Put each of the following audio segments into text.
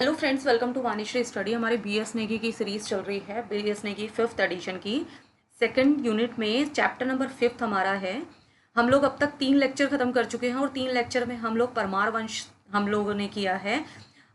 Hello friends, welcome to Vanishree study. हमारे BS Negi की series चल रही है, बीएस नेगी फिफ्थ एडिशन की सेकंड यूनिट में चैप्टर नंबर फिफ्थ हमारा है। हम लोग अब तक 3 लेक्चर खत्म कर चुके हैं और 3 लेक्चर में हम लोग परमार वंश हम लोगों ने किया है।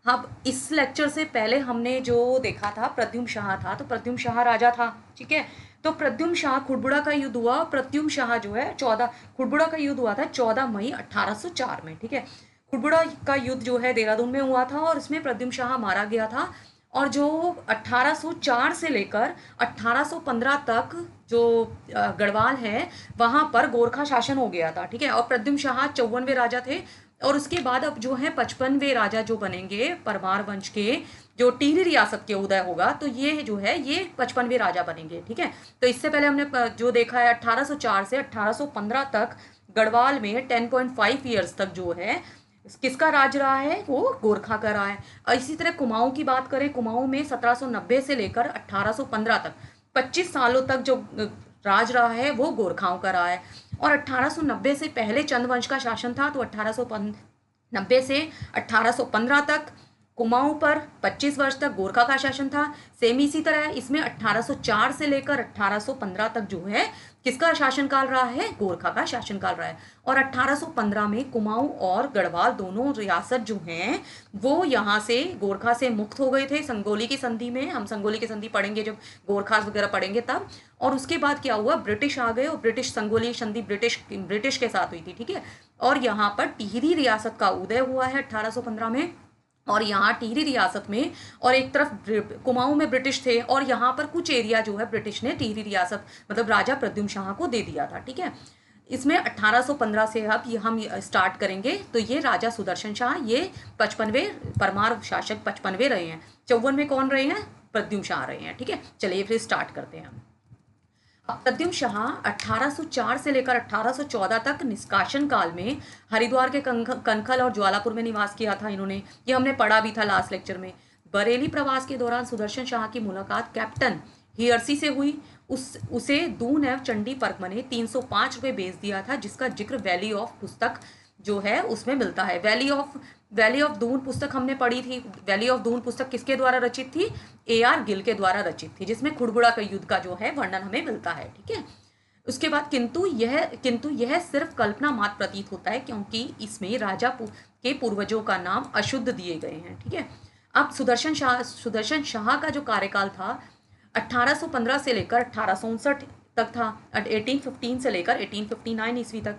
अब इस लेक्चर से पहले हमने जो देखा था प्रद्युम्न शाह था, तो प्रद्युम्न शाह राजा था, ठीक है। तो प्रद्युम्न शाह खुड़बुड़ा का युद्ध हुआ। प्रद्युम्न शाह जो है 14 खुड़बुड़ा का युद्ध हुआ था 14 मई 1804 में, ठीक है। खुड़बुड़ा का युद्ध जो है देहरादून में हुआ था और इसमें प्रद्युम्न शाह मारा गया था। और जो 1804 से लेकर 1815 तक जो गढ़वाल है वहां पर गोरखा शासन हो गया था, ठीक है। और प्रद्युम्न शाह 54वें राजा थे। और उसके बाद अब जो है 55वें राजा जो बनेंगे परमार वंश के, जो टिहरी रियासत के उदय होगा, तो ये जो है ये 55वें राजा बनेंगे, ठीक है। तो इससे पहले हमने जो देखा है 1804 से 1815 तक गढ़वाल में 10.5 ईयर्स तक जो है किसका राज रहा है, वो गोरखा का रहा है। और इसी तरह कुमाऊं की बात करें, कुमाऊं में 1790 से लेकर 1815 तक 25 सालों तक जो राज रहा है वो गोरखाओं का रहा है। और 1890 से पहले चंद वंश का शासन था, तो 1890 से 1815 तक कुमाऊं पर 25 वर्ष तक गोरखा का शासन था। सेम इसी तरह इसमें 1804 से लेकर 1815 तक जो है किसका शासनकाल रहा है, गोरखा का शासनकाल रहा है। और 1815 में कुमाऊं और गढ़वाल दोनों रियासत जो हैं वो यहाँ से गोरखा से मुक्त हो गए थे संगोली की संधि में। हम संगोली की संधि पढ़ेंगे जब गोरखा वगैरह पढ़ेंगे तब। और उसके बाद क्या हुआ, ब्रिटिश आ गए और ब्रिटिश संगोली संधि ब्रिटिश के साथ हुई थी, ठीक है। और यहाँ पर टिहरी रियासत का उदय हुआ है 1815 में। और यहाँ टिहरी रियासत में और एक तरफ कुमाऊं में ब्रिटिश थे, और यहाँ पर कुछ एरिया जो है ब्रिटिश ने टिहरी रियासत मतलब राजा प्रद्युम्न शाह को दे दिया था, ठीक है। इसमें 1815 से अब ये हम स्टार्ट करेंगे। तो ये राजा सुदर्शन शाह ये 55वें परमार शासक 55वें रहे हैं। 54 में कौन रहे हैं, प्रद्युम्न शाह रहे हैं, ठीक है। चलिए फिर स्टार्ट करते हैं हम। प्रद्युम्न शाह 1804 से लेकर 1814 तक निष्कासन काल में हरिद्वार के कनखल और ज्वालापुर में निवास किया था इन्होंने। ये हमने पढ़ा भी था लास्ट लेक्चर में। बरेली प्रवास के दौरान सुदर्शन शाह की मुलाकात कैप्टन हियर्सी से हुई। उसे दून एवं चंडी परगमा ने 305 रुपये बेच दिया था, जिसका जिक्र वैली ऑफ पुस्तक जो है उसमें मिलता है। वैली ऑफ दून पुस्तक हमने पढ़ी थी। वैली ऑफ दून पुस्तक किसके द्वारा रचित थी, AR गिल के द्वारा रचित थी, जिसमें खुड़बुड़ा का युद्ध का जो है वर्णन हमें मिलता है, ठीक है। उसके बाद किंतु यह सिर्फ कल्पना मात्र प्रतीत होता है, क्योंकि इसमें राजा के पूर्वजों का नाम अशुद्ध दिए गए हैं, ठीक है। अब सुदर्शन शाह का जो कार्यकाल था 1815 से लेकर 1859 तक था, 1815 से लेकर 1859 ईस्वी तक।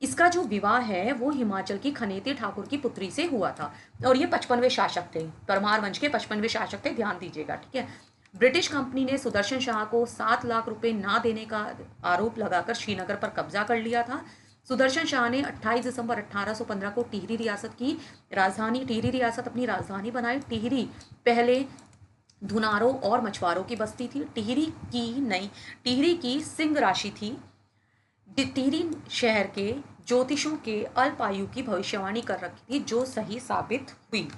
इसका जो विवाह है वो हिमाचल की खनेती ठाकुर की पुत्री से हुआ था। और ये 55वें शासक थे, परमार वंश के 55वें शासक थे, ध्यान दीजिएगा, ठीक है। ब्रिटिश कंपनी ने सुदर्शन शाह को 7 लाख रुपए ना देने का आरोप लगाकर श्रीनगर पर कब्जा कर लिया था। सुदर्शन शाह ने 28 दिसंबर 1815 को टिहरी रियासत अपनी राजधानी बनाई। टिहरी पहले धुनारों और मछुआरों की बस्ती थी। टिहरी की सिंह राशि थी। टिहरी शहर के ज्योतिषों के अल्पायु की भविष्यवाणी कर रखी थी, जो सही साबित हुई।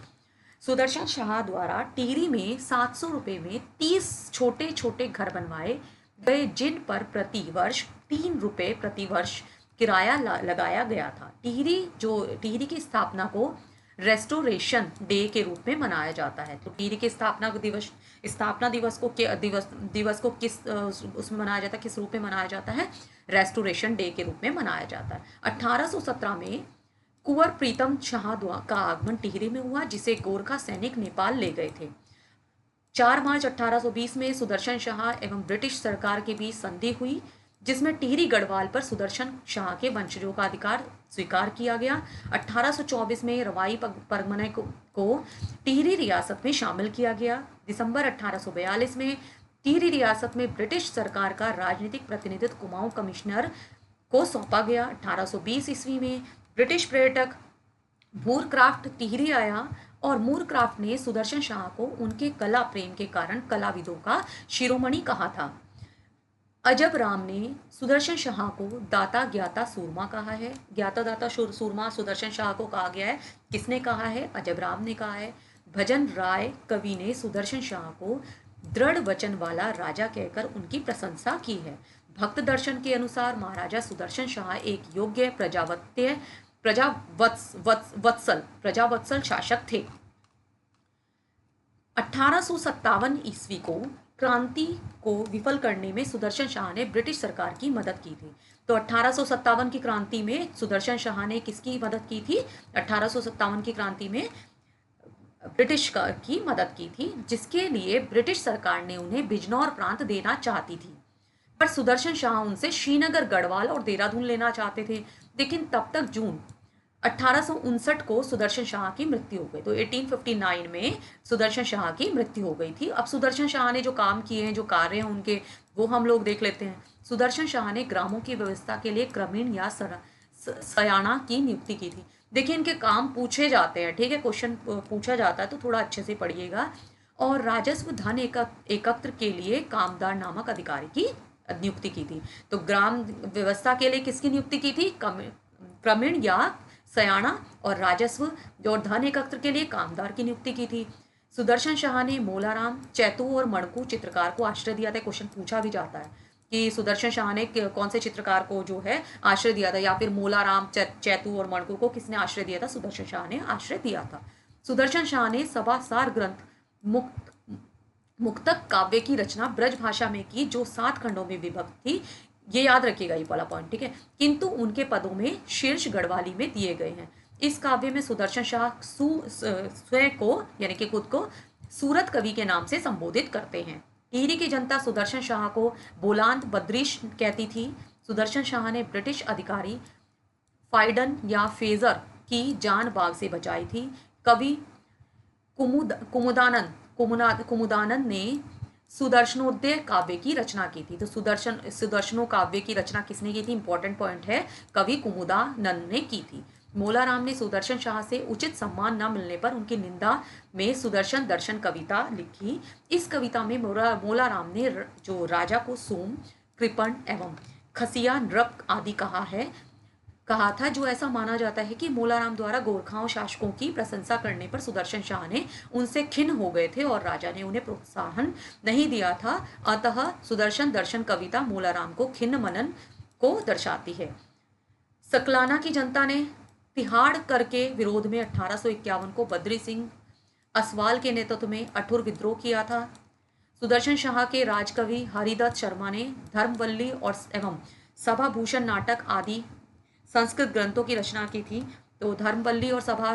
सुदर्शन शाह द्वारा टिहरी में 700 रुपये में 30 छोटे छोटे घर बनवाए गए, जिन पर प्रति वर्ष 3 रुपये प्रति वर्ष किराया लगाया गया था। टिहरी की स्थापना को रेस्टोरेशन डे के रूप में मनाया जाता है। तो टिहरी के स्थापना दिवस को किस उसमें मनाया जाता है, किस रूप में मनाया जाता है, रेस्टोरेशन डे के रूप में मनाया जाता है। 1817 में कुंवर प्रीतम शाह का आगमन टिहरी में हुआ, जिसे गोरखा सैनिक नेपाल ले गए थे। 4 मार्च 1820 में सुदर्शन शाह एवं ब्रिटिश सरकार के बीच संधि हुई, जिसमें टिहरी गढ़वाल पर सुदर्शन शाह के वंशजों का अधिकार स्वीकार किया गया। 1824 में रवाई परगना को टिहरी रियासत में शामिल किया गया। दिसंबर 1842 में टिहरी रियासत में ब्रिटिश सरकार का राजनीतिक प्रतिनिधित्व कुमाऊं कमिश्नर को सौंपा गया। 1820 ईस्वी में ब्रिटिश पर्यटक मूरक्राफ्ट टिहरी आया और मूरक्राफ्ट ने सुदर्शन शाह को उनके कला प्रेम के कारण कलाविदों का शिरोमणि कहा था। अजब राम ने सुदर्शन शाह को दाता ज्ञाता सूरमा कहा है। ज्ञाता दाता सूरमा सुदर्शन शाह को कहा गया है, किसने कहा है, अजब राम ने कहा है। भजन राय कवि ने सुदर्शन शाह को दृढ़ वचन वाला राजा कहकर उनकी प्रशंसा की है। भक्त दर्शन के अनुसार महाराजा सुदर्शन शाह एक योग्य प्रजावत्सल शासक थे। 1857 ईस्वी को क्रांति को विफल करने में सुदर्शन शाह ने ब्रिटिश सरकार की मदद की थी। तो 1857 की क्रांति में सुदर्शन शाह ने किसकी मदद की थी? 1857 की क्रांति में ब्रिटिश की मदद की थी, जिसके लिए ब्रिटिश सरकार ने उन्हें बिजनौर प्रांत देना चाहती थी। पर सुदर्शन शाह उनसे श्रीनगर, गढ़वाल और देहरादून लेना चाहते थे। लेकिन तब तक जून 1859 को सुदर्शन शाह की मृत्यु हो गई। तो 1859 में सुदर्शन शाह की मृत्यु हो गई थी। अब सुदर्शन शाह ने जो काम किए हैं, जो कार्य हैं उनके, वो हम लोग देख लेते हैं। सुदर्शन शाह ने ग्रामों की व्यवस्था के लिए क्रमीण या सयाना की नियुक्ति की थी। देखिए, इनके काम पूछे जाते हैं, ठीक है, क्वेश्चन पूछा जाता है तो थोड़ा अच्छे से पढ़िएगा। और राजस्व धन एकत्र के लिए कामदार नामक अधिकारी की नियुक्ति की थी। तो ग्राम व्यवस्था के लिए किसकी नियुक्ति की थी? क्रमीण या सयाना, और राजस्व और धन एकत्र के लिए कामदार की नियुक्ति की थी। सुदर्शन शाह ने मोलाराम, चैतू और मणकू चित्रकार को आश्रय दिया था। क्वेश्चन पूछा भी जाता है कि सुदर्शन शाह ने कौन से चित्रकार को जो है आश्रय दिया था, या फिर मोलाराम, चैतू और मणकू को किसने आश्रय दिया था? सुदर्शन शाह ने आश्रय दिया था। सुदर्शन शाह ने सभासार ग्रंथ मुक्तक काव्य की रचना ब्रज भाषा में की, जो 7 खंडों में विभक्त थी। ये याद रखिएगा, ये वाला पॉइंट, ठीक है। किंतु उनके पदों में शीर्ष गढ़वाली में दिए गए हैं। इस काव्य में सुदर्शन शाह स्वयं को, यानी कि खुद को, सूरत कवि के नाम से संबोधित करते हैं। टिहरी की जनता सुदर्शन शाह को बोलांत बद्रीश कहती थी। सुदर्शन शाह ने ब्रिटिश अधिकारी फाइडन या फेजर की जान बाग से बचाई थी। कवि कुमुदानंद ने सुदर्शनोदय काव्य की रचना की थी। तो सुदर्शनो काव्य की रचना किसने की थी? इंपॉर्टेंट पॉइंट है, कवि कुमुदानंद ने की थी। मोलाराम ने सुदर्शन शाह से उचित सम्मान न मिलने पर उनकी निंदा में सुदर्शन दर्शन कविता लिखी। इस कविता में मोलाराम ने जो राजा को सोम, कृपण एवं खसिया नृप आदि कहा था, जो ऐसा माना जाता है कि मोलाराम द्वारा गोरखाओं शासकों की प्रशंसा करने पर सुदर्शन शाह ने उनसे खिन्न हो गए थे और राजा ने उन्हें प्रोत्साहन नहीं दिया था। अतः सुदर्शन दर्शन कविता मोलाराम को खिन्न मनन को दर्शाती है। सकलाना की जनता ने तिहाड़ कर के विरोध में 1851 को बद्री सिंह असवाल के नेतृत्व में अठुर विद्रोह किया था। सुदर्शन शाह के राजकवि हरिदत्त शर्मा ने धर्मवल्ली और एवं सभा भूषण नाटक आदि संस्कृत ग्रंथों की रचना की थी। तो धर्मवल्ली और सभा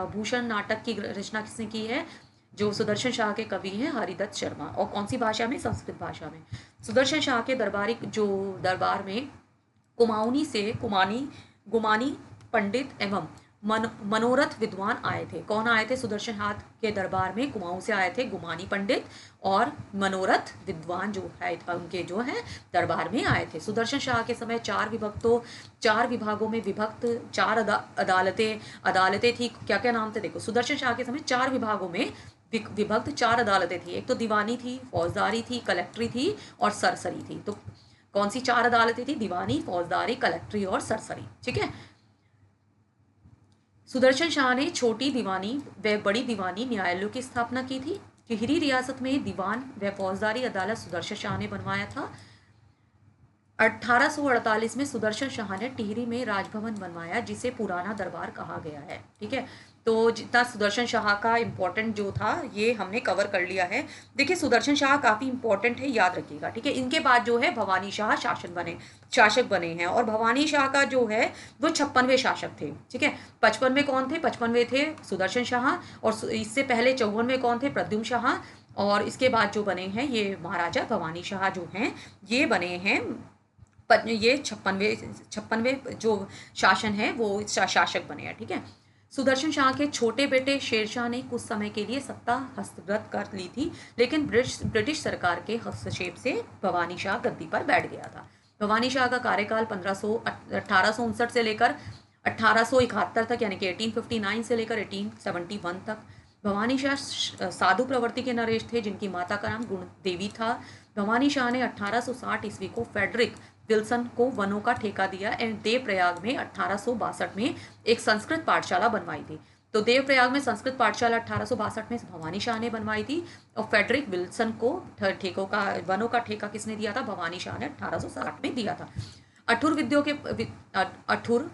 भूषण नाटक की रचना किसने की है? जो सुदर्शन शाह के कवि हैं हरिदत्त शर्मा। और कौन सी भाषा में? संस्कृत भाषा में। सुदर्शन शाह के दरबार में गुमानी पंडित एवं मनोरथ विद्वान आए थे। कौन आए थे? सुदर्शन शाह के दरबार में कुमाऊं से आए थे गुमानी पंडित और मनोरथ विद्वान जो है उनके जो है दरबार में आए थे। सुदर्शन शाह के समय 4 विभागों में विभक्त 4 अदालतें थी। क्या क्या नाम थे? देखो, सुदर्शन शाह के समय 4 विभागों में विभक्त 4 अदालतें थी। एक तो दीवानी थी, फौजदारी थी, कलेक्ट्री थी और सरसरी थी। तो कौन सी 4 अदालतें थी? दीवानी, फौजदारी, कलेक्ट्री और सरसरी, ठीक है। सुदर्शन शाह ने छोटी दीवानी व बड़ी दीवानी न्यायालयों की स्थापना की थी। टिहरी रियासत में दीवान व फौजदारी अदालत सुदर्शन शाह ने बनवाया था। 1848 में सुदर्शन शाह ने टिहरी में राजभवन बनवाया, जिसे पुराना दरबार कहा गया है, ठीक है। तो जितना सुदर्शन शाह का इम्पोर्टेंट जो था ये हमने कवर कर लिया है। देखिए, सुदर्शन शाह काफ़ी इंपॉर्टेंट है, याद रखिएगा, ठीक है। इनके बाद जो है भवानी शाह शासक बने हैं, और भवानी शाह का जो है वो 56वें शासक थे, ठीक है। 55वें कौन थे? 55वें थे सुदर्शन शाह, और इससे पहले 54वें कौन थे? प्रद्युम्न शाह, और इसके बाद जो बने हैं ये महाराजा भवानी शाह जो हैं ये बने हैं। ये 56वें जो शासन है वो शासक बने हैं, ठीक है। सुदर्शन शाह के छोटे बेटे शेरशाह ने कुछ समय के लिए सत्ता हस्तगत कर ली थी, लेकिन ब्रिटिश सरकार के हस्तक्षेप से भवानी शाह गद्दी पर बैठ गया था। भवानी शाह का कार्यकाल 1859 से लेकर 1871 तक, यानी कि 1859 से लेकर 1871 तक। भवानी शाह साधु प्रवृत्ति के नरेश थे, जिनकी माता का नाम गुण देवी था। भवानी शाह ने 1860 ईस्वी को फेडरिक विल्सन को वनों का ठेका दिया एंड देवप्रयाग में 1862 में एक संस्कृत पाठशाला बनवाई थी। तो देवप्रयाग में संस्कृत पाठशाला 1862 में भवानी शाह ने बनवाई थी, और फेडरिक विल्सन को वनों का ठेका किसने दिया था? भवानी शाह ने 1860 में दिया था। अठुर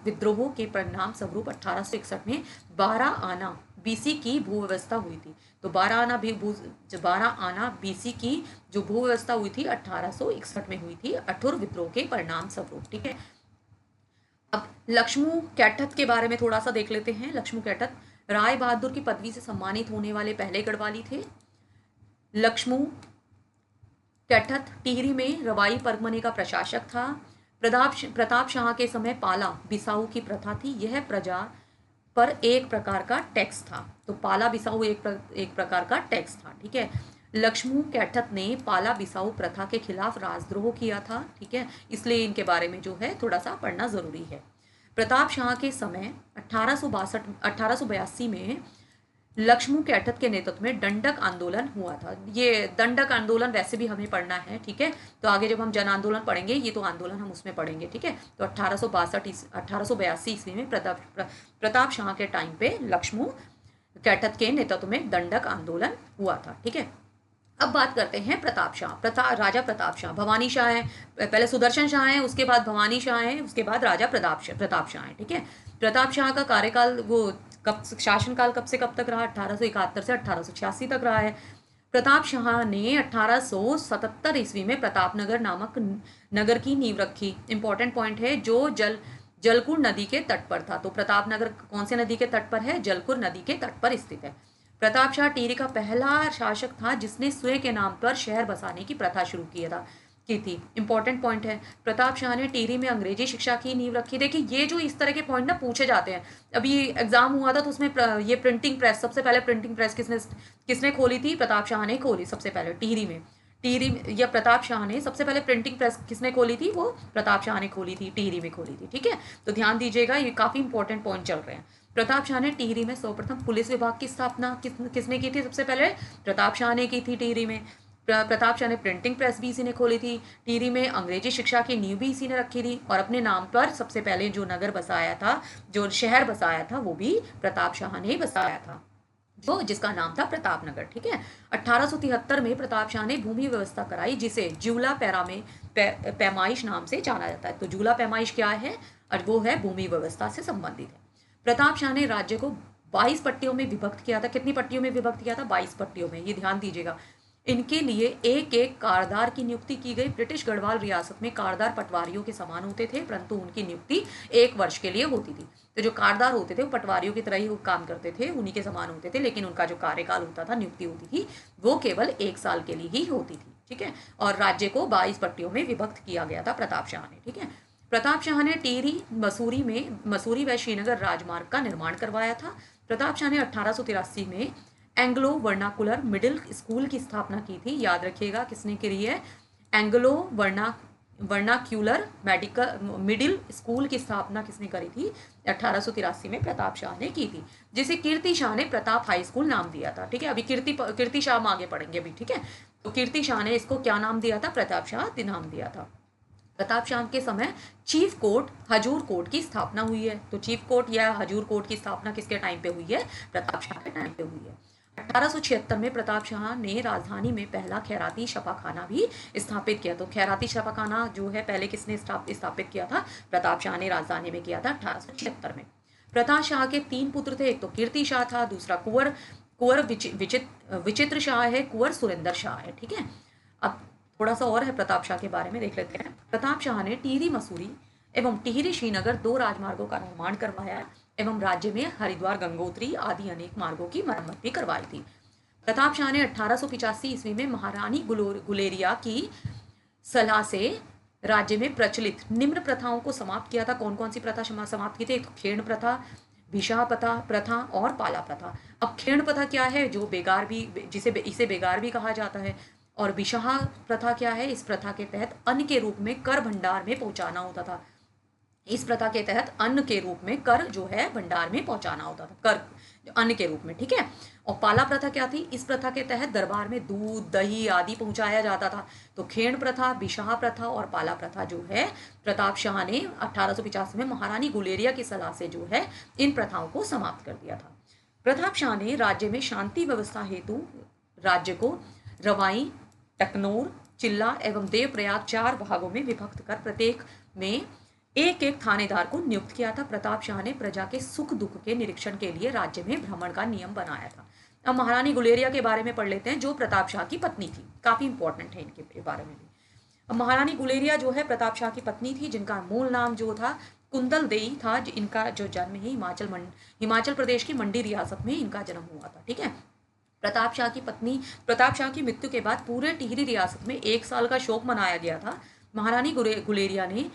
विद्रोह के परिणाम स्वरूप 1861 में 12 आना बीसी की भूव्यवस्था हुई थी। तो 12 आना बीसी की जो भूव्यवस्था हुई थी 1861 में हुई थी, अठुर विद्रोह के परिणाम स्वरूप। ठीक है, अब लक्ष्मू कैटथ के बारे में थोड़ा सा देख लेते हैं। लक्ष्मू कैटथ राय बहादुर की पदवी से सम्मानित होने वाले पहले गढ़वाली थे। लक्ष्मू कैटथ टिहरी में रवाई परगमने का प्रशासक था। प्रताप शाह के समय पाला बिसाऊ की प्रथा थी। यह प्रजा पर एक प्रकार का टैक्स था। तो पाला बिसाऊ एक प्रकार का टैक्स था। ठीक है, लक्ष्मू कैटथ ने पाला बिसाऊ प्रथा के खिलाफ राजद्रोह किया था। ठीक है, इसलिए इनके बारे में जो है थोड़ा सा पढ़ना जरूरी है। प्रताप शाह के समय 1882 में लक्ष्मू कैटथ के नेतृत्व में दंडक आंदोलन हुआ था। ये दंडक आंदोलन वैसे भी हमें पढ़ना है। ठीक है, तो आगे जब हम जन आंदोलन पढ़ेंगे, ये तो आंदोलन हम उसमें पढ़ेंगे। ठीक है, तो 1882 ईस्वी में प्रताप शाह के टाइम पे लक्ष्मू कैटथ के नेतृत्व में दंडक आंदोलन हुआ था। ठीक है, अब बात करते हैं प्रताप शाह। राजा प्रताप शाह भवानी शाह हैं, पहले सुदर्शन शाह हैं, उसके बाद भवानी शाह हैं, उसके बाद राजा प्रताप शाह हैं। ठीक है, प्रताप शाह का कार्यकाल वो कब शासनकाल कब से कब तक रहा? 1871 से 1886 तक रहा है। प्रताप शाह ने 1877 ईस्वी में प्रतापनगर नामक नगर की नींव रखी। इंपॉर्टेंट पॉइंट है, जो जलकुर नदी के तट पर था। तो प्रतापनगर कौन से नदी के तट पर है? जलकुर नदी के तट पर स्थित है। प्रताप शाह टिहरी का पहला शासक था जिसने स्वयं के नाम पर शहर बसाने की प्रथा शुरू की थी। इंपॉर्टेंट पॉइंट है, प्रताप शाह ने टिहरी में अंग्रेजी शिक्षा की नींव रखी। देखिए, ये जो इस तरह के पॉइंट ना पूछे जाते हैं। अभी एग्जाम हुआ था तो उसमें ये प्रिंटिंग प्रेस, सबसे पहले प्रिंटिंग प्रेस किसने खोली थी? प्रताप शाह ने खोली सबसे पहले टिहरी में। या प्रताप शाह ने सबसे पहले प्रिंटिंग प्रेस किसने खोली थी? वो प्रताप शाह ने खोली थी, टिहरी में खोली थी। ठीक है, तो ध्यान दीजिएगा, ये काफी इंपॉर्टेंट पॉइंट चल रहे हैं। प्रताप शाह ने टिहरी में सर्वप्रथम पुलिस विभाग की स्थापना किसने की थी? सबसे पहले प्रताप शाह ने की थी टिहरी में। प्रताप शाह ने प्रिंटिंग प्रेस भी इसी ने खोली थी। टिहरी में अंग्रेजी शिक्षा की नींव भी इसी ने रखी थी। और अपने नाम पर सबसे पहले जो नगर बसाया था, जो शहर बसाया था, वो भी प्रताप शाह ने बसाया था, जो जिसका नाम था प्रतापनगर। ठीक है, 1873 में प्रताप शाह ने भूमि व्यवस्था कराई, जिसे जूला पैमाइश नाम से जाना जाता है। तो जूला पैमाइश क्या है? और वो है भूमि व्यवस्था से संबंधित है। प्रताप शाह ने राज्य को 22 पट्टियों में विभक्त किया था। कितनी पट्टियों में विभक्त किया था? 22 पट्टियों में। ये ध्यान दीजिएगा। इनके लिए एक एक कारदार की नियुक्ति की गई। ब्रिटिश गढ़वाल रियासत में कारदार पटवारियों के समान होते थे, परंतु उनकी नियुक्ति 1 वर्ष के लिए होती थी। तो जो कारदार होते थे वो पटवारियों की तरह ही काम करते थे, उन्हीं के समान होते थे, लेकिन उनका जो कार्यकाल होता था, नियुक्ति होती थी, वो केवल 1 साल के लिए ही होती थी। ठीक है, और राज्य को 22 पट्टियों में विभक्त किया गया था प्रताप शाह ने। ठीक है, प्रताप शाह ने टिहरी मसूरी व श्रीनगर राजमार्ग का निर्माण करवाया था। प्रताप शाह ने 1883 में एंग्लो वर्नाकुलर मिडिल स्कूल की स्थापना की थी। याद रखिएगा, किसने करी है? एंग्लो वर्नाक्यूलर मिडिल स्कूल की स्थापना किसने करी थी? 1883 में प्रताप शाह ने की थी, जिसे कीर्ति शाह ने प्रताप हाई स्कूल नाम दिया था। ठीक है, अभी कीर्ति शाह हम आगे पढ़ेंगे अभी। ठीक है, तो कीर्ति शाह ने इसको क्या नाम दिया था? प्रताप शाह नाम दिया था। प्रताप शाह के समय चीफ कोर्ट हजूर कोर्ट की स्थापना हुई है। तो चीफ कोर्ट या हजूर कोर्ट की स्थापना किसके टाइम पे हुई है? प्रताप शाह के टाइम पे हुई है। 1876 में प्रताप शाह ने राजधानी में पहला खैराती छापाखाना भी स्थापित किया। तो खैराती छापाखाना जो है पहले किसने स्थापित किया था? प्रताप शाह ने राजधानी में किया था 1876 में। प्रताप शाह के 3 पुत्र थे। एक तो कीर्ति शाह था, दूसरा कुंवर विचित्र शाह है, कुंवर सुरेंद्र शाह है। ठीक है, अब थोड़ा सा और है प्रताप शाह के बारे में देख लेते हैं। प्रताप शाह ने टिहरी मसूरी एवं टिहरी श्रीनगर 2 राजमार्गों का निर्माण करवाया एवं राज्य में हरिद्वार गंगोत्री आदि अनेक मार्गों की मरम्मत भी करवाई थी। प्रताप शाह ने 1885 ईस्वी में महारानी गुलेरिया की सलाह से राज्य में प्रचलित निम्न प्रथाओं को समाप्त किया था। कौन कौन सी प्रथा समाप्त की थी? एक खेण प्रथा, भिषा प्रथा और पाला प्रथा। अब खेण प्रथा क्या है? जो बेगार भी, इसे बेगार भी कहा जाता है। और विशाह प्रथा क्या है? इस प्रथा के तहत अन्न के रूप में कर भंडार में पहुंचाना होता था। इस प्रथा के तहत अन्न के रूप में कर जो है भंडार में पहुंचाना होता था, कर अन्न के रूप में। ठीक है, और पाला प्रथा क्या थी? इस प्रथा के तहत दरबार में दूध दही आदि पहुंचाया जाता था। तो खेण प्रथा, विशाह प्रथा और पाला प्रथा जो है प्रताप शाह ने 1885 में महारानी गुलेरिया की सलाह से जो है इन प्रथाओं को समाप्त कर दिया था। प्रताप शाह ने राज्य में शांति व्यवस्था हेतु राज्य को रवाई, टकनौर, चिल्ला एवं देवप्रयाग 4 भागों में विभक्त कर प्रत्येक में एक एक थानेदार को नियुक्त किया था। प्रताप शाह ने प्रजा के सुख दुख के निरीक्षण के लिए राज्य में भ्रमण का नियम बनाया था। अब महारानी गुलेरिया के बारे में पढ़ लेते हैं, जो प्रताप शाह की पत्नी थी। काफी इंपॉर्टेंट है इनके बारे में भी। अब महारानी गुलेरिया जो है प्रताप शाह की पत्नी थी, जिनका मूल नाम जो था कुंदल देई था। इनका जो जन्म है हिमाचल प्रदेश की मंडी रियासत में इनका जन्म हुआ था। ठीक है। प्रताप शाह की मृत्यु के बाद पूरे टिहरी रियासत में 1 साल का शोक मनाया गया था। महारानी गुलेरिया ने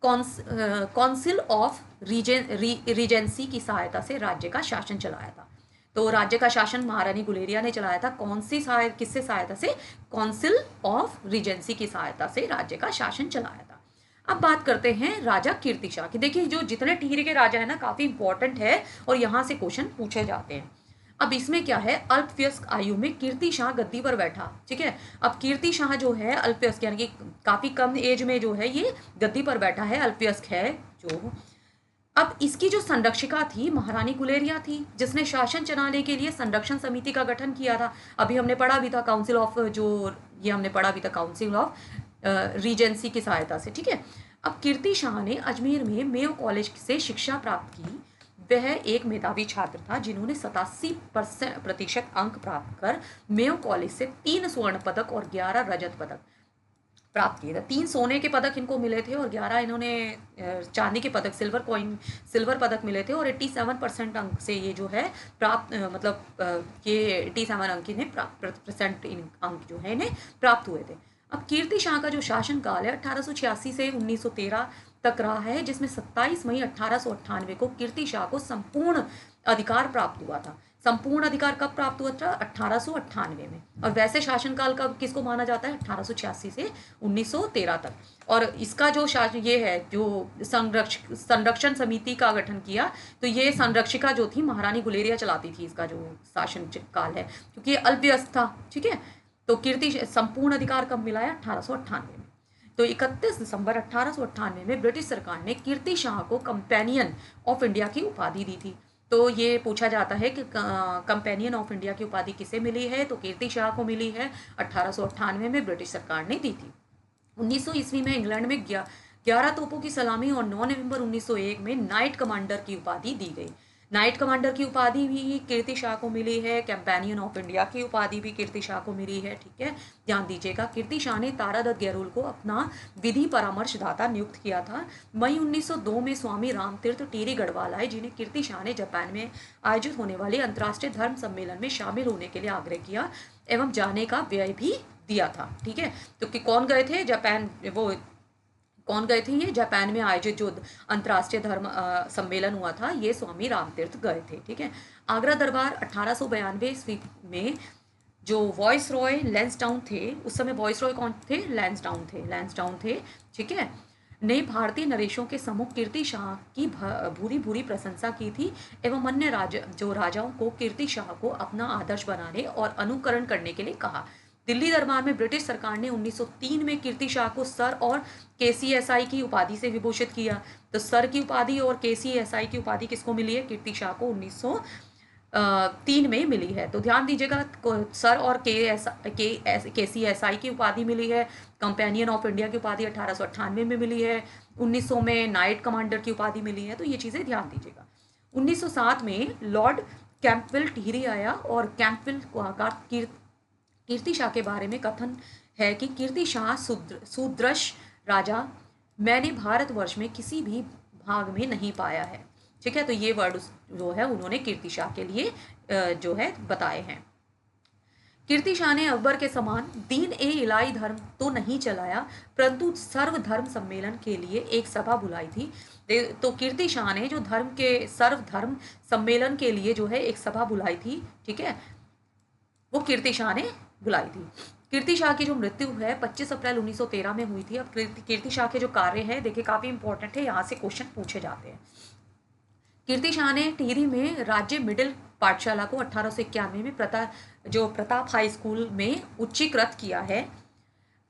काउंसिल ऑफ रीजेंसी की सहायता से राज्य का शासन चलाया था। तो राज्य का शासन महारानी गुलेरिया ने चलाया था। किससे सहायता से? काउंसिल ऑफ रीजेंसी की सहायता से राज्य का शासन चलाया था। अब बात करते हैं राजा कीर्ति शाह की। देखिए, जो जितने टिहरी के राजा है ना, काफी इंपॉर्टेंट है और यहाँ से क्वेश्चन पूछे जाते हैं। अब इसमें क्या है, अल्पवयस्क आयु में कीर्ति शाह गद्दी पर बैठा। ठीक है। अब कीर्ति शाह जो है अल्पवयस्क यानी कि काफी कम एज में जो है ये गद्दी पर बैठा है, अल्पवयस्क है जो। अब इसकी जो संरक्षिका थी महारानी गुलेरिया थी, जिसने शासन चलाने के लिए संरक्षण समिति का गठन किया था। अभी हमने पढ़ा भी था council of council of Regency की सहायता से। ठीक है। अब कीर्ति शाह ने अजमेर में मेयो कॉलेज से शिक्षा प्राप्त की। वह एक मेधावी छात्र था, जिन्होंने 87% अंक प्राप्त कर मेयो कॉलेज से 3 स्वर्ण पदक और 11 रजत पदक प्राप्त किए थे। 3 सोने के पदक इनको मिले थे और 11 इन्होंने चांदी के पदक, सिल्वर पदक मिले थे। और 87% अंक से ये जो है प्राप्त ये 87 अंक इन्हें परसेंट अंक जो है इन्हें प्राप्त हुए थे। अब कीर्ति शाह का जो शासन काल है 1886 से 1913 तक रहा है, जिसमें 27 मई 1898 को कीर्ति शाह को संपूर्ण अधिकार प्राप्त हुआ था। संपूर्ण अधिकार कब प्राप्त हुआ था? 1898 में। और वैसे शासनकाल का किसको माना जाता है? 1886 से 1913 तक। और इसका जो शासन ये है, जो संरक्षण समिति का गठन किया, तो ये संरक्षिका जो थी महारानी गुलेरिया चलाती थी इसका जो शासन काल है, क्योंकि ये अल्पवयस्क था। ठीक है। तो कीर्ति संपूर्ण अधिकार कब मिला है? 1898 में। तो 31 दिसंबर 1898 में ब्रिटिश सरकार ने कीर्ति शाह को कंपेनियन ऑफ इंडिया की उपाधि दी थी। तो ये पूछा जाता है कि कंपेनियन ऑफ इंडिया की उपाधि किसे मिली है? तो कीर्ति शाह को मिली है। 1898 में ब्रिटिश सरकार ने दी थी। 1900 ईस्वी में इंग्लैंड में 11 तोपों की सलामी और 9 नवंबर 1901 में नाइट कमांडर की उपाधि दी गई। नाइट कमांडर की उपाधि भी कीर्ति शाह को मिली है। कैंपेनियन ऑफ इंडिया की उपाधि भी कीर्ति शाह को मिली है। ठीक है, ध्यान दीजिएगा। कीर्ति शाह ने तारादत्त गैरोल को अपना विधि परामर्शदाता नियुक्त किया था। मई 1902 में स्वामी रामतीर्थ टीरी गढ़वाल आए, जिन्हें कीर्ति शाह ने जापान में आयोजित होने वाले अंतर्राष्ट्रीय धर्म सम्मेलन में शामिल होने के लिए आग्रह किया एवं जाने का व्यय भी दिया था। ठीक है। तो कि कौन गए थे? कौन गए थे? ये जापान में आयोजित जो अंतर्राष्ट्रीय धर्म सम्मेलन हुआ था, ये स्वामी रामतीर्थ गए थे। ठीक है। आगरा दरबार 1892 ईस्वी में जो वॉइस रॉय लैंसडाउन थे, उस समय वॉइस रॉय कौन थे? लैंसडाउन थे। ठीक है। ने भारतीय नरेशों के सम्मुख कीर्ति शाह की भूरी भूरी प्रशंसा की थी एवं अन्य राजाओं को कीर्ति शाह को अपना आदर्श बनाने और अनुकरण करने के लिए कहा। दिल्ली दरबार में ब्रिटिश सरकार ने 1903 में कीर्ति शाह को सर और KCSI की उपाधि से विभूषित किया। तो सर की उपाधि और KCSI की उपाधि किसको मिली है? कीर्ति शाह को 1903 में मिली है। तो ध्यान दीजिएगा, सर और KCSI की उपाधि मिली है। कंपेनियन ऑफ इंडिया की उपाधि 1898 में मिली है। 1900 में नाइट कमांडर की उपाधि मिली है। तो ये चीज़ें ध्यान दीजिएगा। 1907 में लॉर्ड कैंपवेल टिहरी आया और कैंपवेल का कीर्ति शाह के बारे में कथन है कि कीर्ति शाह सुदृश राजा मैंने भारतवर्ष में किसी भी भाग में नहीं पाया है। ठीक है। तो ये वर्ड जो है उन्होंने कीर्ति शाह के लिए जो है बताए हैं। कीर्ति शाह ने अकबर के समान दीन ए इलाही धर्म तो नहीं चलाया, परंतु सर्वधर्म सम्मेलन के लिए एक सभा बुलाई थी। तो कीर्ति शाह ने जो सर्वधर्म सम्मेलन के लिए जो है एक सभा बुलाई थी। ठीक है, वो कीर्ति शाह ने बुलाई थी। कीर्ति शाह की जो मृत्यु है 25 अप्रैल 1913 में हुई थी। अब कीर्ति शाह के जो कार्य हैं देखिए काफी इंपॉर्टेंट है, यहाँ से क्वेश्चन पूछे जाते हैं। कीर्ति शाह ने टिहरी में राज्य मिडिल पाठशाला को 1891 में प्रताप हाई स्कूल में उच्चीकृत किया है।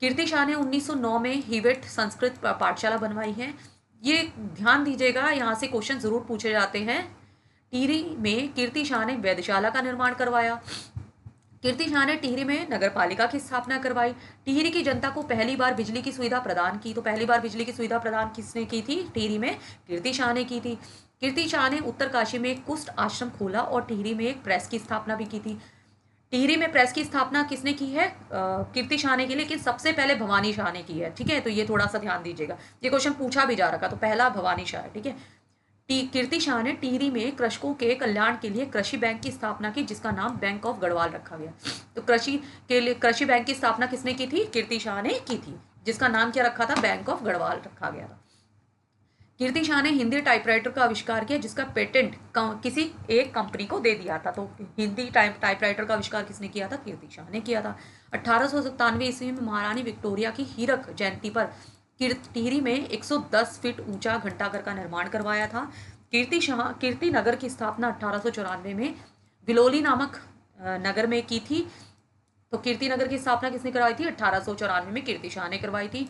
कीर्ति शाह ने 1909 में हिवेट संस्कृत पाठशाला बनवाई है। ये ध्यान दीजिएगा, यहाँ से क्वेश्चन जरूर पूछे जाते हैं। टिहरी में कीर्ति शाह ने वेधशाला का निर्माण करवाया। कीर्ति शाह ने टिहरी में नगर पालिका की स्थापना करवाई। टिहरी की जनता को पहली बार बिजली की सुविधा प्रदान की। तो पहली बार बिजली की सुविधा प्रदान किसने की थी? टिहरी में कीर्ति शाह ने की थी। कीर्ति शाह ने उत्तरकाशी में एक कुष्ठ आश्रम खोला और टिहरी में एक प्रेस की स्थापना भी की थी। टिहरी में प्रेस की स्थापना किसने की है? कीर्ति शाह ने की, लेकिन सबसे पहले भवानी शाह ने की है। ठीक है, तो ये थोड़ा सा ध्यान दीजिएगा, ये क्वेश्चन पूछा भी जा रखा, तो पहला भवानी शाह है। ठीक है, कीर्ति शाह ने टिहरी में कृषकों के कल्याण के लिए कृषि बैंक की स्थापना की, जिसका नाम बैंक ऑफ गढ़वाल रखा गया। तो कृषि के लिए कृषि बैंक की स्थापना किसने की थी? कीर्ति शाह ने की थी, जिसका नाम क्या रखा था? बैंक ऑफ गढ़वाल रखा गया था। कीर्ति शाह ने हिंदी टाइपराइटर का आविष्कार किया, जिसका पेटेंट किसी एक कंपनी को दे दिया था। तो हिंदी टाइपराइटर का आविष्कार किसने किया था? कीर्ति शाह ने किया था। 1897 ईस्वी में महारानी विक्टोरिया की हीरक जयंती पर टिहरी में 110 फीट ऊंचा घंटाघर का निर्माण करवाया था। कीर्ति नगर की स्थापना 1894 में विलोली नामक नगर में की थी। तो कीर्ति नगर की स्थापना किसने करवाई थी? 1894 में कीर्ति शाह ने करवाई थी।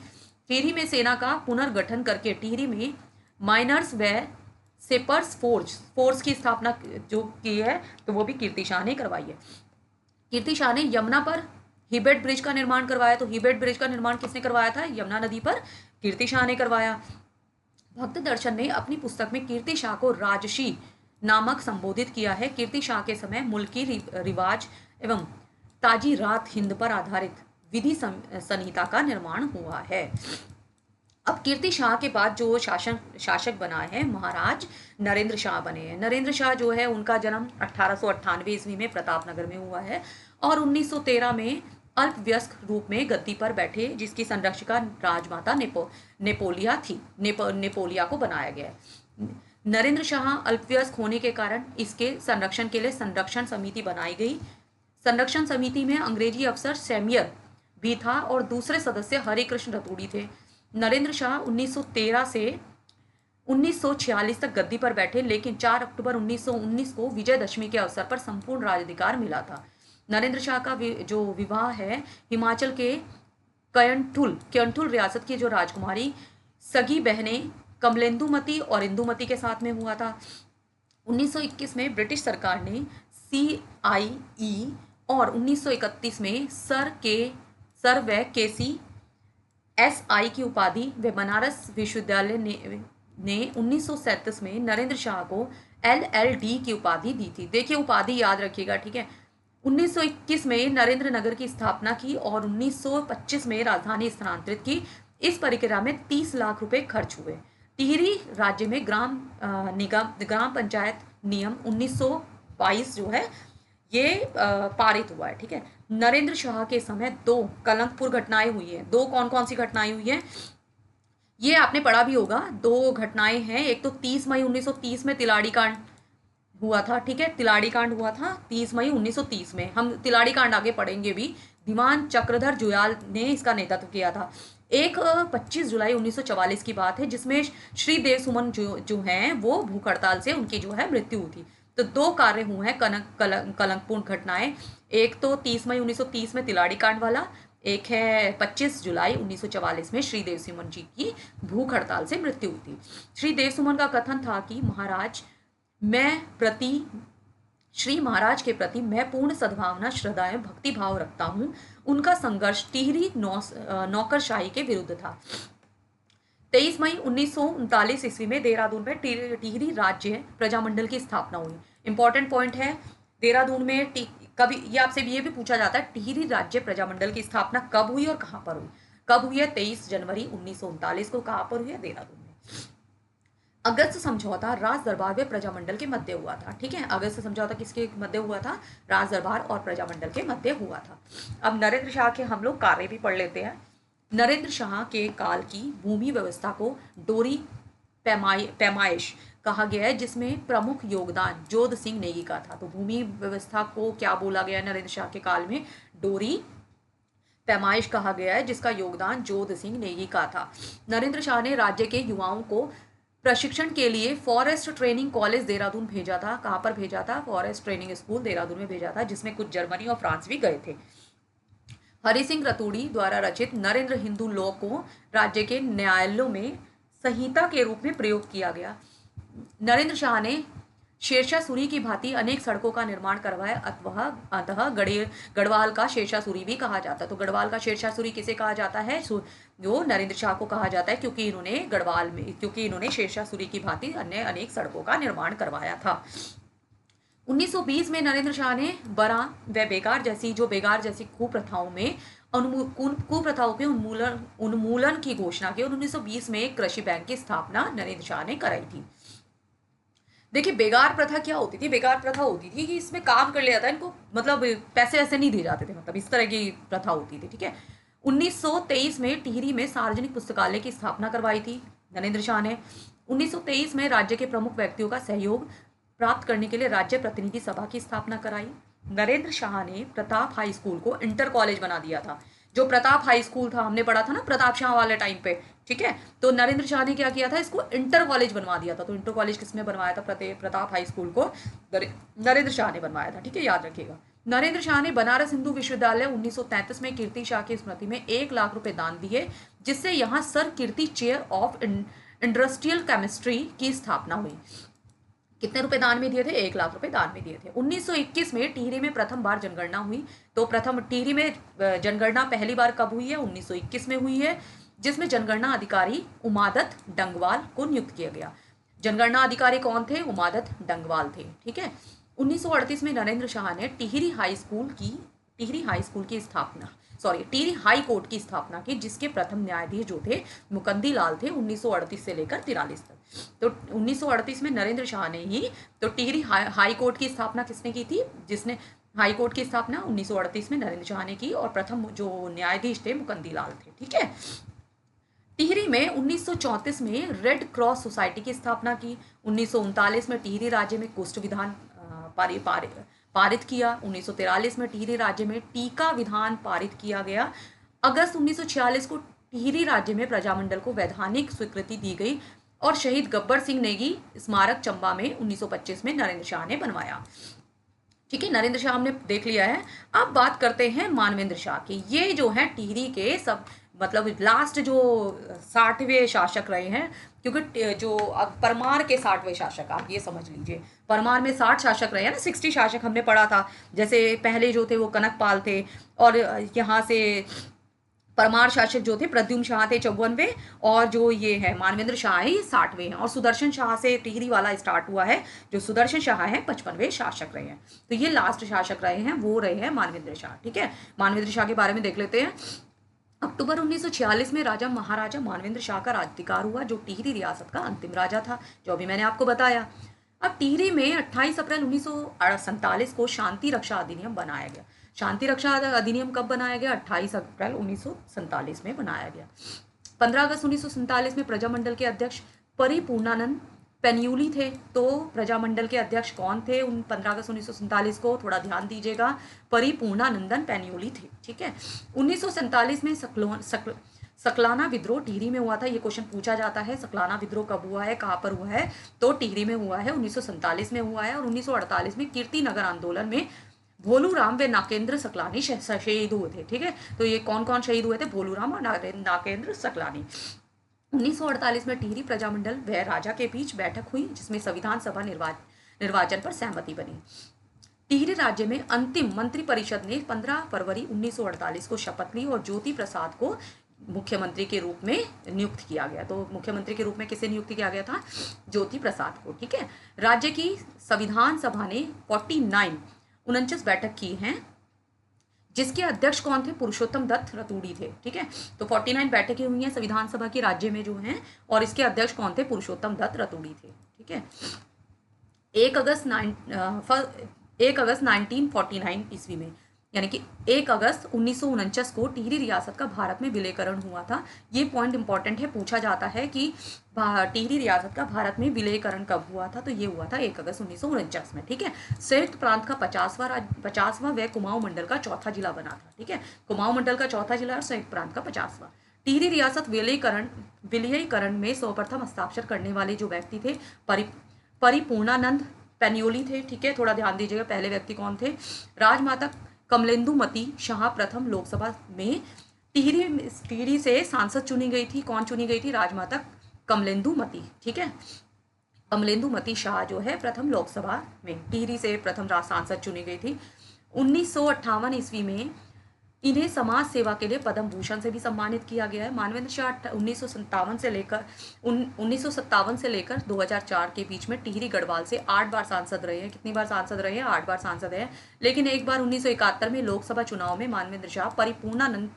टिहरी में सेना का पुनर्गठन करके टिहरी में माइनर्स व सेपर्स फोर्स की स्थापना जो की है, तो वो भी कीर्ति शाह ने करवाई है। कीर्ति शाह ने यमुना पर हिबेट ब्रिज का निर्माण करवाया। तो हिबेट ब्रिज का निर्माण किसने करवाया था? यमुना नदी पर कीर्ति शाह ने करवाया। भक्त दर्शन ने अपनी पुस्तक में कीर्ति शाह को राजशी नामक संबोधित किया है। कीर्ति शाह के समय मुल्की रिवाज एवं ताजी रात हिंद पर आधारित विधि संहिता का निर्माण हुआ है। अब कीर्ति शाह के बाद जो शासक बना है, महाराज नरेंद्र शाह बने हैं। नरेंद्र शाह जो है, उनका जन्म 1898 ईस्वी में प्रतापनगर में हुआ है और 1913 में अल्पवयस्क रूप में गद्दी पर बैठे, जिसकी संरक्षिका राजमाता नेपोलिया थी। नेपोलिया को बनाया गया है। नरेंद्र शाह अल्पवयस्क होने के कारण इसके संरक्षण के लिए संरक्षण समिति बनाई गई। संरक्षण समिति में अंग्रेजी अफसर सैम्यर भी था और दूसरे सदस्य हरिकृष्ण रतूड़ी थे। नरेंद्र शाह 1913 से 1946 तक गद्दी पर बैठे, लेकिन 4 अक्टूबर 1919 को विजयदशमी के अवसर पर संपूर्ण राजाधिकार मिला था। नरेंद्र शाह का जो विवाह है हिमाचल के कयंठुल रियासत की जो राजकुमारी सगी बहनें कमलेंदुमती और इंदुमती के साथ में हुआ था। 1921 में ब्रिटिश सरकार ने CIE और 1931 में सर व केसी SI की उपाधि व बनारस विश्वविद्यालय ने 1937 में नरेंद्र शाह को LLD की उपाधि दी थी। देखिए, उपाधि याद रखिएगा, ठीक है। 1921 में नरेंद्र नगर की स्थापना की और 1925 में राजधानी स्थानांतरित की। इस प्रक्रिया में 30 लाख रुपए खर्च हुए। टिहरी राज्य में ग्राम पंचायत नियम 1922 जो है ये पारित हुआ है। ठीक है, नरेंद्र शाह के समय 2 कलंकपुर घटनाएं हुई हैं। 2 कौन कौन सी घटनाएं हुई हैं, ये आपने पढ़ा भी होगा। 2 घटनाएं हैं। एक तो 30 मई 1930 में तिलाड़ी कांड हुआ था। ठीक है, तिलाड़ी कांड हुआ था 30 मई 1930 में। हम तिलाड़ी कांड आगे पढ़ेंगे भी। दीवान चक्रधर जुयाल ने इसका नेतृत्व किया था। एक 25 जुलाई 1944 की बात है, जिसमें श्री देव सुमन जो हैं वो भूख हड़ताल से उनकी जो है मृत्यु हुई थी। तो 2 कार्य हुए हैं कलंकपूर्ण घटनाएं। एक तो 30 मई 1930 में तिलाड़ी कांड वाला, एक है 25 जुलाई 1944 में श्रीदेव सुमन जी की भूख हड़ताल से मृत्यु हुई थी। श्रीदेव सुमन का कथन था कि श्री महाराज के प्रति मैं पूर्ण सद्भावना, श्रद्धा एवं भक्ति भाव रखता हूँ। उनका संघर्ष टिहरी नौकरशाही के विरुद्ध था। 23 मई 1939 ईस्वी में देहरादून में टिहरी राज्य प्रजामंडल की स्थापना हुई। इंपॉर्टेंट पॉइंट है, देहरादून में कभी ये आपसे ये भी पूछा जाता है, टिहरी राज्य प्रजामंडल की स्थापना कब हुई और कहाँ पर हुई? कब हुई है? 23 जनवरी 1939 को। कहाँ पर हुई है? देहरादून में। अगस्त समझौता राज दरबार व प्रजामंडल के मध्य हुआ था। ठीक है, अगस्त समझौता किसके मध्य हुआ था? राज दरबार और प्रजामंडल के मध्य हुआ था। अब नरेंद्र शाह के हम लोग कार्य भी पढ़ लेते हैं। नरेंद्र शाह के काल की भूमि व्यवस्था को डोरी पैमाइश कहा गया है, जिसमें प्रमुख योगदान जोध सिंह नेगी का था। तो भूमि व्यवस्था को क्या बोला गया नरेंद्र शाह के काल में? डोरी पैमाइश कहा गया है, जिसका योगदान जोध सिंह नेगी का था। नरेंद्र शाह ने राज्य के युवाओं को प्रशिक्षण के लिए फॉरेस्ट ट्रेनिंग कॉलेज देहरादून भेजा था। कहाँ पर भेजा था? फॉरेस्ट ट्रेनिंग स्कूल देहरादून में भेजा था, जिसमें कुछ जर्मनी और फ्रांस भी गए थे। हरि सिंह रतूड़ी द्वारा रचित नरेंद्र हिंदू लॉ को राज्य के न्यायालयों में संहिता के रूप में प्रयोग किया गया। नरेंद्र शाह ने शेरशाह सूरी की भांति अनेक सड़कों का निर्माण करवाया, अतः गढ़वाल का शेरशाह सूरी भी कहा जाता है। तो गढ़वाल का शेरशाह सूरी किसे कहा जाता है? जो नरेंद्र शाह को कहा जाता है, क्योंकि इन्होंने शेरशाह सूरी की भांति अन्य अनेक सड़कों का निर्माण करवाया था। 1920 में नरेंद्र शाह ने बरा व बेगार जैसी कुप्रथाओं के उन्मूलन की घोषणा की और 1920 में कृषि बैंक की स्थापना नरेंद्र शाह ने कराई थी। देखिए, बेगार प्रथा क्या होती थी? बेगार प्रथा होती थी कि इसमें काम कर लिया था, इनको मतलब पैसे वैसे नहीं दिए जाते थे, मतलब इस तरह की प्रथा होती थी। ठीक है, 1923 में टिहरी में सार्वजनिक पुस्तकालय की स्थापना करवाई थी नरेंद्र शाह ने। 1923 में राज्य के प्रमुख व्यक्तियों का सहयोग प्राप्त करने के लिए राज्य प्रतिनिधि सभा की स्थापना कराई। नरेंद्र शाह ने प्रताप हाई स्कूल को इंटर कॉलेज बना दिया था। जो प्रताप हाई स्कूल था, हमने पढ़ा था ना प्रताप शाह वाले टाइम पे, ठीक है, तो नरेंद्र शाह ने क्या किया था? इसको इंटर कॉलेज बनवा दिया था। तो इंटर कॉलेज किसने बनवाया था? प्रताप हाई स्कूल को नरेंद्र शाह ने बनवाया था। ठीक है, याद रखिएगा। नरेंद्र शाह ने बनारस हिंदू विश्वविद्यालय 1933 में कीर्ति शाह की स्मृति में 1 लाख रुपए दान दिए, जिससे यहाँ sir Kirti chair of industrial chemistry की स्थापना हुई। कितने रुपए दान में दिए थे? 1 लाख रुपए दान में दिए थे। 1921 में टिहरी में प्रथम बार जनगणना हुई। तो टिहरी में जनगणना पहली बार कब हुई है? 1921 में हुई है, जिसमें जनगणना अधिकारी उमादत्त डंगवाल को नियुक्त किया गया। जनगणना अधिकारी कौन थे? उमादत्त डंगवाल थे। ठीक है, 1938 में नरेंद्र शाह ने टिहरी हाई हाई कोर्ट की स्थापना की, जिसके प्रथम न्यायाधीश जो थे मुकंदी लाल थे 1938 से लेकर 43 तक। तो 1938 में नरेंद्र शाह ने ही तो टिहरी हाई कोर्ट की स्थापना किसने की थी? जिसने हाई कोर्ट की स्थापना 1938 में नरेंद्र शाह ने की और प्रथम जो न्यायाधीश थे मुकंदी लाल थे। ठीक है, टिहरी में 1934 में रेड क्रॉस सोसाइटी की स्थापना की। 1939 में टिहरी राज्य में कुष्ठ विधान पारित किया। 1943 में टिहरी राज्य में टीका विधान पारित किया गया। अगस्त 1946 को टिहरी राज्य में प्रजामंडल को वैधानिक स्वीकृति दी गई और शहीद गब्बर सिंह नेगी स्मारक चंबा में 1925 में नरेंद्र शाह ने बनवाया। ठीक है, नरेंद्र शाह हमने देख लिया है। अब बात करते हैं मानवेंद्र शाह की। ये जो है टिहरी के सब मतलब लास्ट जो 60वें शासक रहे हैं, क्योंकि जो अब परमार के 60वें शासक, आप ये समझ लीजिए, परमार में 60 शासक रहे हैं ना, 60 शासक हमने पढ़ा था। जैसे पहले जो थे वो कनकपाल थे और यहाँ से परमार शासक जो थे प्रद्युम्न शाह थे 54वें, और जो ये है मानवेंद्र शाह है 60वें हैं, और सुदर्शन शाह से टिहरी वाला स्टार्ट हुआ है। जो सुदर्शन शाह है 55वें शासक रहे हैं। तो ये लास्ट शासक रहे हैं, वो रहे हैं मानवेंद्र शाह। ठीक है, मानवेंद्र शाह के बारे में देख लेते हैं। अक्टूबर 1946 में राजा महाराजा मानवेंद्र शाह का राज्याधिकार हुआ, जो टिहरी रियासत का अंतिम राजा था, जो अभी मैंने आपको बताया। अब टिहरी में 28 अप्रैल 1947 को शांति रक्षा अधिनियम बनाया गया। शांति रक्षा अधिनियम कब बनाया गया? 28 अप्रैल 1947 में बनाया गया। 15 अगस्त 1947 में प्रजामंडल के अध्यक्ष परिपूर्णानंद पेन्यूली थे। तो प्रजामंडल के अध्यक्ष कौन थे उन 15 अगस्त 1947 को? थोड़ा ध्यान दीजिएगा, परिपूर्णानंदन पेन्यूली थे। ठीक है, 1947 में सकलाना विद्रोह टिहरी में हुआ था। ये क्वेश्चन पूछा जाता है, सकलाना विद्रोह कब हुआ है, कहाँ पर हुआ है? तो टिहरी में हुआ है, 1947 में हुआ है। और 1948 में कीर्ति नगर आंदोलन में भोलूराम व नाकेंद्र सकलानी शहीद हुए थे। ठीक है, तो ये कौन कौन शहीद हुए थे? भोलूराम और नाकेंद्र सकलानी। 1948 में टिहरी प्रजामंडल व राजा के बीच बैठक हुई, जिसमें संविधान सभा निर्वाचन पर सहमति बनी। टिहरी राज्य में अंतिम मंत्रिपरिषद ने 15 फरवरी 1948 को शपथ ली और ज्योति प्रसाद को मुख्यमंत्री के रूप में नियुक्त किया गया। तो मुख्यमंत्री के रूप में किसे नियुक्त किया गया था? ज्योति प्रसाद को। ठीक है, राज्य की संविधान सभा ने 49 बैठक की हैं, जिसके अध्यक्ष कौन थे? पुरुषोत्तम दत्त रतूड़ी थे। ठीक है, तो 49 बैठकें हुई हैं संविधान सभा की राज्य में जो हैं, और इसके अध्यक्ष कौन थे? पुरुषोत्तम दत्त रतूड़ी थे। ठीक है, 1 अगस्त 1949 ईस्वी में, यानी कि 1 अगस्त 1949 को टिहरी रियासत का भारत में विलयकरण हुआ था। ये पॉइंट इंपॉर्टेंट है, पूछा जाता है कि टिहरी रियासत का भारत में विलयकरण कब हुआ था? तो ये हुआ था 1 अगस्त 1949 में। ठीक है, संयुक्त प्रांत का 50वां व कुमाऊं मंडल का चौथा जिला बना था। ठीक है, कुमाऊं मंडल का चौथा जिला और संयुक्त प्रांत का 50वां। टिहरी रियासत विलयीकरण में सर्वप्रथम हस्ताक्षर करने वाले जो व्यक्ति थे परिपूर्णानंद पेन्यूली थे। ठीक है, थोड़ा ध्यान दीजिएगा, पहले व्यक्ति कौन थे? राजमाता कमलेंदुमती शाह प्रथम लोकसभा में टिहरी से सांसद चुनी गई थी। कौन चुनी गई थी? राजमाता कमलेंदुमती। ठीक है, कमलेंदु मती शाह जो है प्रथम लोकसभा में टिहरी से प्रथम सांसद चुनी गई थी। 1958 ईस्वी में इन्हें समाज सेवा के लिए पद्म भूषण से भी सम्मानित किया गया है। मानवेंद्र शाह 1957 से लेकर 2004 के बीच में टिहरी गढ़वाल से 8 बार सांसद रहे हैं। कितनी बार सांसद रहे हैं? 8 बार सांसद है। लेकिन एक बार 1971 में लोकसभा चुनाव में मानवेंद्र शाह परिपूर्णानंद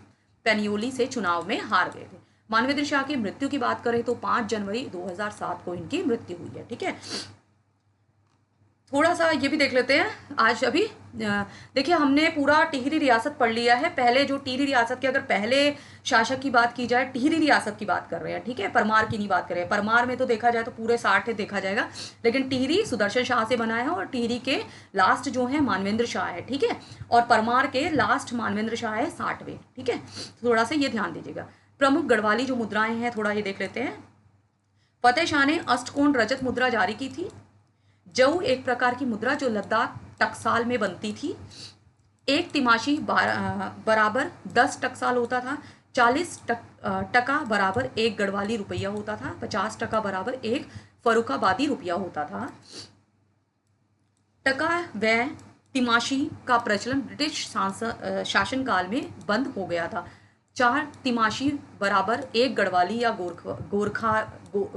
पैनियोली से चुनाव में हार गए थे। मानवेंद्र शाह की मृत्यु की बात करें तो 5 जनवरी 2007 को इनकी मृत्यु हुई है। ठीक है, थोड़ा सा ये भी देख लेते हैं आज। अभी देखिए, हमने पूरा टिहरी रियासत पढ़ लिया है। पहले जो टिहरी रियासत के अगर पहले शासक की बात की जाए, टिहरी रियासत की बात कर रहे हैं, ठीक है, परमार की नहीं बात कर रहे हैं। परमार में तो देखा जाए तो पूरे 60 देखा जाएगा, लेकिन टिहरी सुदर्शन शाह से बना है और टिहरी के लास्ट जो है मानवेंद्र शाह है। ठीक है, और परमार के लास्ट मानवेंद्र शाह है 60वें। ठीक है, थोड़ा सा ये ध्यान दीजिएगा। प्रमुख गढ़वाली जो मुद्राएं हैं थोड़ा ये देख लेते हैं। फतेह शाह ने अष्टकोण रजत मुद्रा जारी की थी। जऊ एक प्रकार की मुद्रा जो लद्दाख टकसाल में बनती थी। एक तिमाशी बराबर 10 टकसाल होता था। 40 टका बराबर 1 गढ़वाली रुपया होता था। 50 टका बराबर 1 फर्रुखाबादी रुपया होता था। टका व तिमाशी का प्रचलन ब्रिटिश शासनकाल में बंद हो गया था। 4 तिमाशी बराबर 1 गढ़वाली या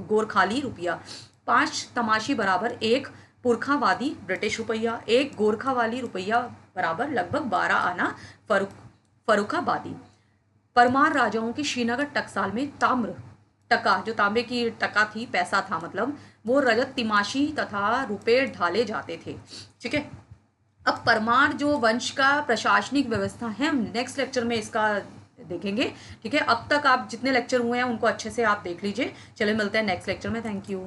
गोरखाली रुपया। 5 तमाशी बराबर 1 पुरखावादी ब्रिटिश रुपया। 1 गोरखावाली रुपया बराबर लगभग 12 आना फर्रुखाबादी। परमार राजाओं की श्रीनगर टकसाल में ताम्र टका, जो तांबे की टका थी, पैसा था मतलब, वो रजत तिमाशी तथा रुपये ढाले जाते थे। ठीक है, अब परमार जो वंश का प्रशासनिक व्यवस्था है, हम नेक्स्ट लेक्चर में इसका देखेंगे। ठीक है, अब तक आप जितने लेक्चर हुए हैं उनको अच्छे से आप देख लीजिए। चलिए मिलते हैं नेक्स्ट लेक्चर में। Thank you.